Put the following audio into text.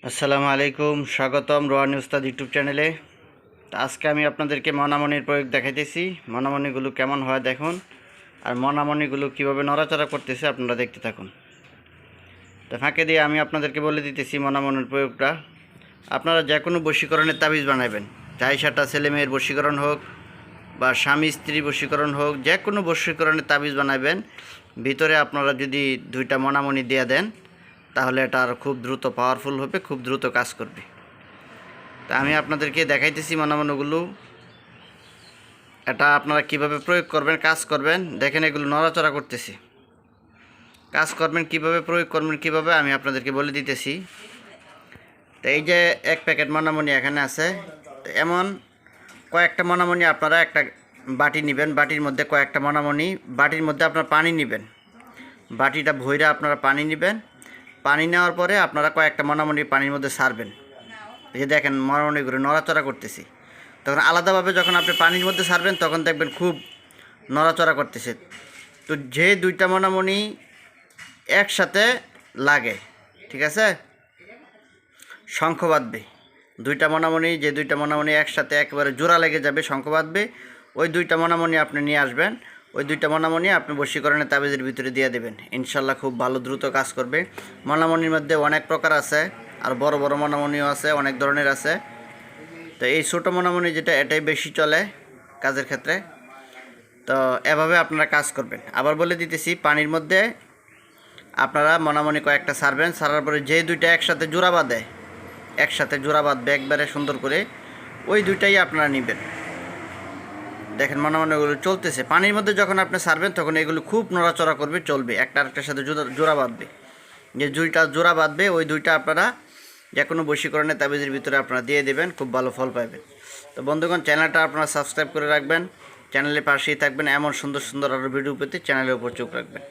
আসসালামু আলাইকুম, স্বাগতম রোহানি উস্তাদ ইউটিউব চ্যানেলে। তো আজকে আমি আপনাদেরকে মনামনির প্রয়োগ দেখাইতেছি। মনামনিগুলো কেমন হয় দেখুন, আর মনামনিগুলো কিভাবে নড়াচড়া করতেছে আপনারা দেখতে থাকুন। তো ফাঁকে দিয়ে আমি আপনাদেরকে বলে দিতেছি মনামনির প্রয়োগটা। আপনারা যে কোনো বশীকরণের তাবিজ বানাবেন, চাই সেটা ছেলে মেয়ের বশীকরণ হোক বা স্বামী স্ত্রী বশীকরণ হোক, যে কোনো বশীকরণের তাবিজ বানাবেন। ভিতরে আপনারা যদি দুইটা মনামনি দিয়ে দেন তাহলে এটা আর খুব দ্রুত পাওয়ারফুল হবে, খুব দ্রুত কাজ করবে। তা আমি আপনাদেরকে দেখাইতেছি মনামনিগুলো, এটা আপনারা কিভাবে প্রয়োগ করবেন, কাজ করবেন। দেখেন এগুলো নড়াচড়া করতেছে, কাজ করবেন কিভাবে, প্রয়োগ করবেন কিভাবে আমি আপনাদেরকে বলে দিতেছি। তো এই যে এক প্যাকেট মনামনি এখানে আছে। তো এমন কয়েকটা মনামনি আপনারা একটা বাটি নেবেন, বাটির মধ্যে কয়েকটা মনামনি, বাটির মধ্যে আপনারা পানি নেবেন, বাটিটা ভইরা আপনারা পানি নেবেন। পানি নেওয়ার পরে আপনারা কয়েকটা মনামনি পানির মধ্যে ছাড়বেন। এই যে দেখেন মনামনিগুলো নড়াচড়া করতেছি। তখন আলাদাভাবে যখন আপনি পানির মধ্যে ছাড়বেন তখন দেখবেন খুব নড়াচড়া করতেছে। তো যে দুইটা মনামনি একসাথে লাগে, ঠিক আছে, শঙ্খ বাঁধবে। দুইটা মনামনি, যে দুইটা মনামনি একসাথে একেবারে জোড়া লেগে যাবে, শঙ্খ বাঁধবে, ওই দুইটা মনামনি আপনি নিয়ে আসবেন। ওই দুইটা মনামনি আপনি বশীকরণের তাবিজের ভিতরে দিয়ে দেবেন, ইনশাল্লাহ খুব ভালো দ্রুত কাজ করবে। মনামনির মধ্যে অনেক প্রকার আছে, আর বড় বড় মনামনিও আছে, অনেক ধরনের আছে। তো এই ছোটো মনামনি যেটা, এটাই বেশি চলে কাজের ক্ষেত্রে। তো এভাবে আপনারা কাজ করবেন। আবার বলে দিতেছি, পানির মধ্যে আপনারা মনামনি কয়েকটা ছাড়বেন, ছাড়ার পরে যে দুইটা একসাথে জোড়া বাঁধে, একসাথে জোড়া বাঁধবে একবারে সুন্দর করে, ওই দুইটাই আপনারা নেবেন। দেখেন মনামনিগুলো চলতেছে। পানির মধ্যে যখন আপনি ছাড়বেন তখন এগুলো খুব নড়াচড়া করবে, চলবে, একটা আরেকটার সাথে জোড়া বাঁধবে। যে দুইটা জোড়া বাঁধবে ওই দুইটা আপনারা যে কোনো বশীকরণের তাবিজের ভিতরে আপনারা দিয়ে দেবেন, খুব ভালো ফল পাবেন। তো বন্ধুগণ, চ্যানেলটা আপনারা সাবস্ক্রাইব করে রাখবেন, চ্যানেলের পাশেই থাকবেন। এমন সুন্দর সুন্দর আরও ভিডিও পেতে চ্যানেলের উপর চোখ রাখবেন।